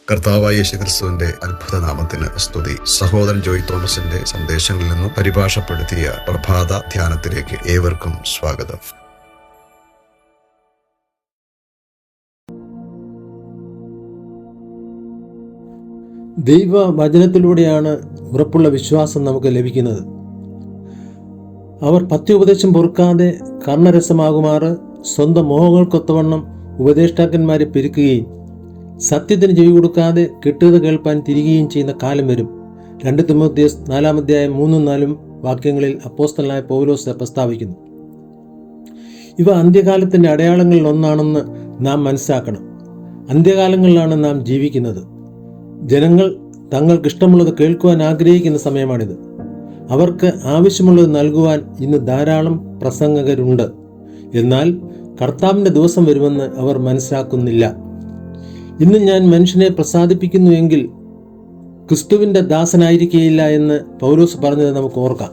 കർത്താവായ യേശുക്രിസ്തുവിന്റെ അത്ഭുത നാമത്തിന് സ്തുതി. സഹോദരൻ ജോയ് തോമസിന്റെ സന്ദേശങ്ങളിൽ നിന്നും പരിഭാഷപ്പെടുത്തിയ പ്രഭാത ധ്യാനത്തിലേക്ക് ഏവർക്കും സ്വാഗതം. ദൈവവചനത്തിലൂടെയാണ് ഉറപ്പുള്ള വിശ്വാസം നമുക്ക് ലഭിക്കുന്നത്. അവർ പത്യോപദേശം പൊറുക്കാതെ കർണരസമാകുമാറ് സ്വന്തം മോഹങ്ങൾക്കൊത്തവണ്ണം ഉപദേഷ്ടാക്കന്മാരെ പെരുക്കുകയും സത്യത്തിന് ചെവി കൊടുക്കാതെ കെട്ടുകഥ കേൾപ്പാൻ തിരികുകയും ചെയ്യുന്ന കാലം വരും. 2 തിമോത്തിയോസ് 4:3-4 വാക്യങ്ങളിൽ അപ്പോസ്തലനായ പൗലോസ് പ്രസ്താവിക്കുന്നു. ഇവ അന്ത്യകാലത്തിൻ്റെ അടയാളങ്ങളിൽ ഒന്നാണെന്ന് നാം മനസ്സിലാക്കണം. അന്ത്യകാലങ്ങളിലാണ് നാം ജീവിക്കുന്നത്. ജനങ്ങൾ തങ്ങൾക്കിഷ്ടമുള്ളത് കേൾക്കുവാൻ ആഗ്രഹിക്കുന്ന സമയമാണിത്. അവർക്ക് ആവശ്യമുള്ളത് നൽകുവാൻ ഇന്ന് ധാരാളം പ്രസംഗകരുണ്ട്. എന്നാൽ കർത്താവിൻ്റെ ദിവസം വരുമെന്ന് അവർ മനസ്സിലാക്കുന്നില്ല. ഇന്ന് ഞാൻ മനുഷ്യനെ പ്രസാദിപ്പിക്കുന്നുവെങ്കിൽ ക്രിസ്തുവിൻ്റെ ദാസനായിരിക്കുകയില്ല എന്ന് പൗലോസ് പറഞ്ഞത് നമുക്ക് ഓർക്കാം.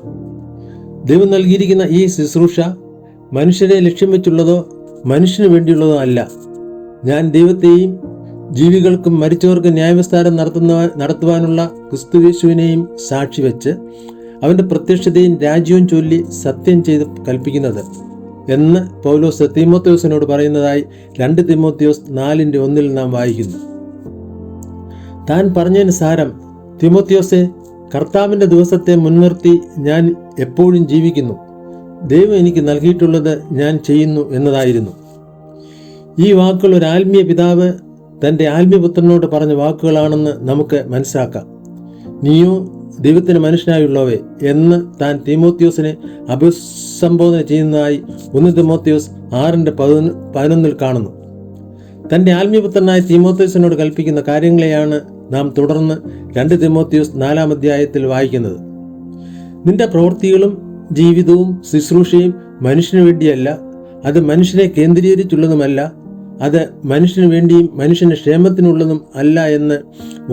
ദൈവം നൽകിയിരിക്കുന്ന ഈ ശുശ്രൂഷ മനുഷ്യരെ ലക്ഷ്യം വെച്ചുള്ളതോ മനുഷ്യന് വേണ്ടിയുള്ളതോ അല്ല. ഞാൻ ദൈവത്തെയും ജീവികൾക്കും മരിച്ചവർക്ക് ന്യായവിസ്താരം നടത്തുവാനുള്ള ക്രിസ്തുയേശുവിനെയും സാക്ഷി വെച്ച് അവൻ്റെ പ്രത്യക്ഷതയും രാജ്യവും ചൊല്ലി സത്യം ചെയ്ത് കൽപ്പിക്കുന്നത് എന്ന് പൗലോസ് തീമോത്തിയോസിനോട് പറയുന്നതായി 2 തിമോത്തിയോസ് 4:1 നാം വായിക്കുന്നു. താൻ പറഞ്ഞതിന് സാരം, തീമോത്തിയോസെ, കർത്താവിൻ്റെ ദിവസത്തെ മുൻനിർത്തി ഞാൻ എപ്പോഴും ജീവിക്കുന്നു. ദൈവം എനിക്ക് നൽകിയിട്ടുള്ളത് ഞാൻ ചെയ്യുന്നു എന്നതായിരുന്നു. ഈ വാക്കുകൾ ഒരു ആത്മീയ പിതാവ് തൻ്റെ ആത്മീയപുത്രനോട് പറഞ്ഞ വാക്കുകളാണെന്ന് നമുക്ക് മനസ്സിലാക്കാം. നീയോ ദൈവത്തിന് മനുഷ്യനായുള്ളവേ എന്ന് താൻ തീമോത്തിയോസിനെ അഭിസംബോധന ചെയ്യുന്നതായി 1 തിമോത്തിയോസ് 6:11 കാണുന്നു. തൻ്റെ ആത്മീയപുത്രനായ തീമോത്തിയോസിനോട് കൽപ്പിക്കുന്ന കാര്യങ്ങളെയാണ് നാം തുടർന്ന് 2 തിമോത്തിയോസ് 4 വായിക്കുന്നത്. നിന്റെ പ്രവൃത്തികളും ജീവിതവും ശുശ്രൂഷയും മനുഷ്യന് വേണ്ടിയല്ല, അത് മനുഷ്യനെ കേന്ദ്രീകരിച്ചുള്ളതുമല്ല, അത് മനുഷ്യന് വേണ്ടിയും മനുഷ്യൻ്റെ ക്ഷേമത്തിനുള്ളതും അല്ല എന്ന്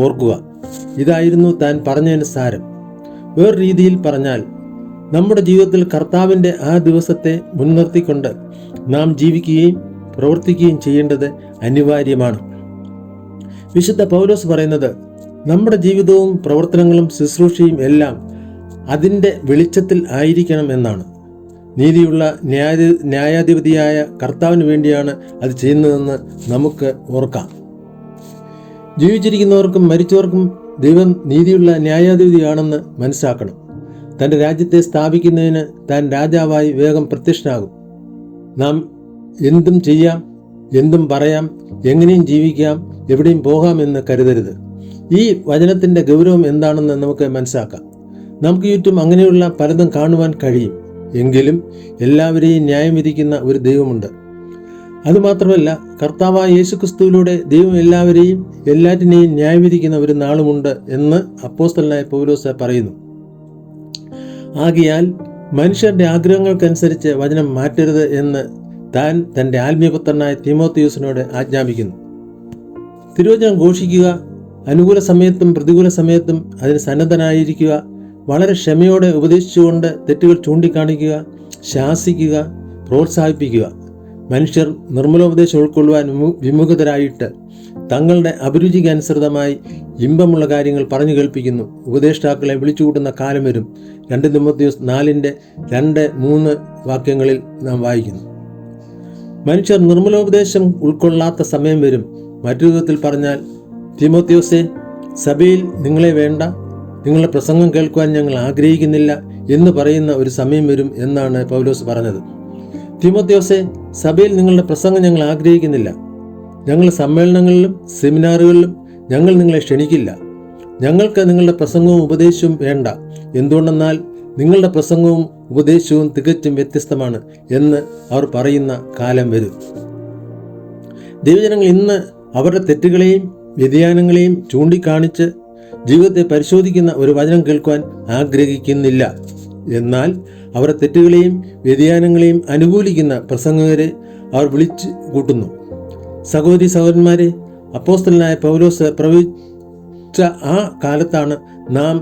ഓർക്കുക. ഇതായിരുന്നു താൻ പറഞ്ഞതിന് സാരം. വേറെ രീതിയിൽ പറഞ്ഞാൽ, നമ്മുടെ ജീവിതത്തിൽ കർത്താവിൻ്റെ ആ ദിവസത്തെ മുൻനിർത്തിക്കൊണ്ട് നാം ജീവിക്കുകയും പ്രവർത്തിക്കുകയും ചെയ്യേണ്ടത് അനിവാര്യമാണ്. വിശുദ്ധ പൗലോസ് പറയുന്നത്, നമ്മുടെ ജീവിതവും പ്രവർത്തനങ്ങളും ശുശ്രൂഷയും എല്ലാം അതിൻ്റെ വെളിച്ചത്തിൽ ആയിരിക്കണം എന്നാണ്. നീതിയുള്ള ന്യായാധിപതിയായ കർത്താവിന് വേണ്ടിയാണ് അത് ചെയ്യുന്നതെന്ന് നമുക്ക് ഓർക്കാം. ജീവിച്ചിരിക്കുന്നവർക്കും മരിച്ചവർക്കും ദൈവം നീതിയുള്ള ന്യായാധിപതിയാണെന്ന് മനസ്സിലാക്കണം. തൻ്റെ രാജ്യത്തെ സ്ഥാപിക്കുന്നതിന് താൻ രാജാവായി വേഗം പ്രത്യക്ഷനാകും. നാം എന്തും ചെയ്യാം, എന്തും പറയാം, എങ്ങനെയും ജീവിക്കാം, എവിടെയും പോകാം എന്ന് കരുതരുത്. ഈ വചനത്തിൻ്റെ ഗൗരവം എന്താണെന്ന് നമുക്ക് മനസ്സിലാക്കാം. നമുക്ക് ചുറ്റും അങ്ങനെയുള്ള പലതും കാണുവാൻ കഴിയും. എങ്കിലും എല്ലാവരെയും ന്യായം വിധിക്കുന്ന ഒരു ദൈവമുണ്ട്. അതുമാത്രമല്ല, കർത്താവായ യേശുക്രിസ്തുവിലൂടെ ദൈവം എല്ലാവരെയും എല്ലാറ്റിനെയും ന്യായം വിധിക്കുന്ന ഒരു നാളുമുണ്ട് എന്ന് അപ്പോസ്തലനായ പൗലോസ് പറയുന്നു. ആകയാൽ മനുഷ്യരുടെ ആഗ്രഹങ്ങൾക്കനുസരിച്ച് വചനം മാറ്റരുത് എന്ന് താൻ തൻ്റെ ആത്മീയപുത്രനായ തീമോത്തിയോസിനോട് ആജ്ഞാപിക്കുന്നു. തിരുവചനം ഘോഷിക്കുക, അനുകൂല സമയത്തും പ്രതികൂല സമയത്തും അതിന് സന്നദ്ധനായിരിക്കുക, വളരെ ക്ഷമയോടെ ഉപദേശിച്ചുകൊണ്ട് തെറ്റുകൾ ചൂണ്ടിക്കാണിക്കുക, ശാസിക്കുക, പ്രോത്സാഹിപ്പിക്കുക. മനുഷ്യർ നിർമ്മലോപദേശം ഉൾക്കൊള്ളുവാൻ വിമുഖതരായിട്ട് തങ്ങളുടെ അഭിരുചിക്ക് അനുസൃതമായി ഇമ്പമുള്ള കാര്യങ്ങൾ പറഞ്ഞു കേൾപ്പിക്കുന്നു. ഉപദേഷ്ടാക്കളെ വിളിച്ചുകൂട്ടുന്ന കാലം വരും. 2 തിമോത്തിയോസ് 4:2-3 വാക്യങ്ങളിൽ നാം വായിക്കുന്നു. മനുഷ്യർ നിർമ്മലോപദേശം ഉൾക്കൊള്ളാത്ത സമയം വരും. മറ്റൊരു വിധത്തിൽ പറഞ്ഞാൽ, തീമോത്തിയോസെ, സഭയിൽ നിങ്ങളെ വേണ്ട, നിങ്ങളുടെ പ്രസംഗം കേൾക്കുവാൻ ഞങ്ങൾ ആഗ്രഹിക്കുന്നില്ല എന്ന് പറയുന്ന ഒരു സമയം വരും എന്നാണ് പൗലോസ് പറഞ്ഞത്. തീമോത്തിയോസെ, സഭയിൽ നിങ്ങളുടെ പ്രസംഗം ഞങ്ങൾ ആഗ്രഹിക്കുന്നില്ല. ഞങ്ങളുടെ സമ്മേളനങ്ങളിലും സെമിനാറുകളിലും ഞങ്ങൾ നിങ്ങളെ ക്ഷണിക്കില്ല. ഞങ്ങൾക്ക് നിങ്ങളുടെ പ്രസംഗവും ഉപദേശവും വേണ്ട. എന്തുകൊണ്ടെന്നാൽ നിങ്ങളുടെ പ്രസംഗവും ഉപദേശവും തികച്ചും വ്യത്യസ്തമാണ് എന്ന് അവർ പറയുന്ന കാലം വരും. ദൈവജനങ്ങൾ ഇന്ന് അവരുടെ തെറ്റുകളെയും വ്യതിയാനങ്ങളെയും ചൂണ്ടിക്കാണിച്ച് ജീവിതത്തെ പരിശോധിക്കുന്ന ഒരു വചനം കേൾക്കുവാൻ ആഗ്രഹിക്കുന്നില്ല. എന്നാൽ അവരുടെ തെറ്റുകളെയും വ്യതിയാനങ്ങളെയും അനുകൂലിക്കുന്ന പ്രസംഗകരെ അവർ വിളിച്ചു കൂട്ടുന്നു. സഹോദരി സഹോദരന്മാരെ, അപ്പോസ്തലനായ പൗലോസ് പ്രവചിച്ച ആ കാലത്താണ് നാം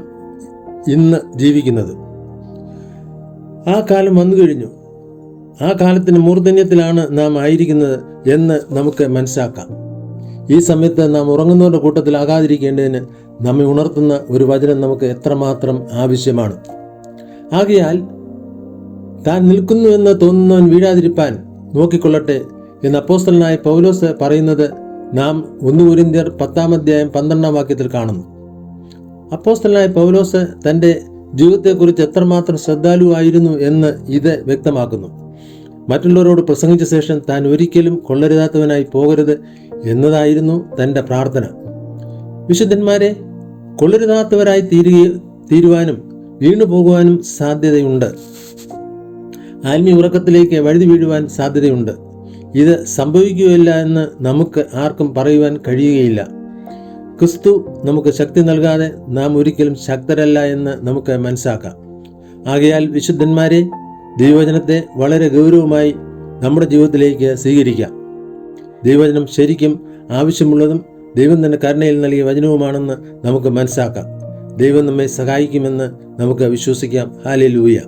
ഇന്ന് ജീവിക്കുന്നത്. ആ കാലം വന്നു കഴിഞ്ഞു. ആ കാലത്തിന് മൂർധന്യത്തിലാണ് നാം ആയിരിക്കുന്നത് എന്ന് നമുക്ക് മനസ്സിലാക്കാം. ഈ സമയത്ത് നാം ഉറങ്ങുന്നവരുടെ കൂട്ടത്തിലാകാതിരിക്കേണ്ടതിന് നമ്മെ ഉണർത്തുന്ന ഒരു വചനം നമുക്ക് എത്രമാത്രം ആവശ്യമാണ്. ആകയാൽ താൻ നിൽക്കുന്നുവെന്ന് തോന്നുന്നവൻ വീഴാതിരിപ്പാൻ നോക്കിക്കൊള്ളട്ടെ എന്ന് അപ്പോസ്തലനായ പൗലോസ് പറയുന്നത് നാം 1 കൊരിന്ത്യർ 10-12 കാണുന്നു. അപ്പോസ്തലനായ പൗലോസ് തൻ്റെ ജീവിതത്തെക്കുറിച്ച് എത്രമാത്രം ശ്രദ്ധാലുവായിരുന്നു എന്ന് ഇത് വ്യക്തമാക്കുന്നു. മറ്റുള്ളവരോട് പ്രസംഗിച്ച ശേഷം താൻ ഒരിക്കലും കൊള്ളരുതാത്തവനായി പോകരുത് എന്നതായിരുന്നു തൻ്റെ പ്രാർത്ഥന. വിശുദ്ധന്മാരെ കൊള്ളരുതാത്തവരായി തീരുവാനും വീണു പോകുവാനും സാധ്യതയുണ്ട്. ആത്മീയ ഉറക്കത്തിലേക്ക് വഴുതി വീഴുവാൻ സാധ്യതയുണ്ട്. ഇത് സംഭവിക്കുകയില്ല എന്ന് നമുക്ക് ആർക്കും പറയുവാൻ കഴിയുകയില്ല. ക്രിസ്തു നമുക്ക് ശക്തി നൽകാതെ നാം ഒരിക്കലും ശക്തരല്ല എന്ന് നമുക്ക് മനസ്സിലാക്കാം. ആകയാൽ വിശുദ്ധന്മാരെ, ദൈവവചനത്തെ വളരെ ഗൗരവമായി നമ്മുടെ ജീവിതത്തിലേക്ക് സ്വീകരിക്കാം. ദൈവവചനം ശരിക്കും ആവശ്യമുള്ളതും ദൈവം തന്നെ കരുണയിൽ നൽകിയ വചനവുമാണെന്ന് നമുക്ക് മനസ്സിലാക്കാം. ദൈവം നമ്മെ സഹായിക്കുമെന്ന് നമുക്ക് വിശ്വസിക്കാം. ഹല്ലേലൂയ.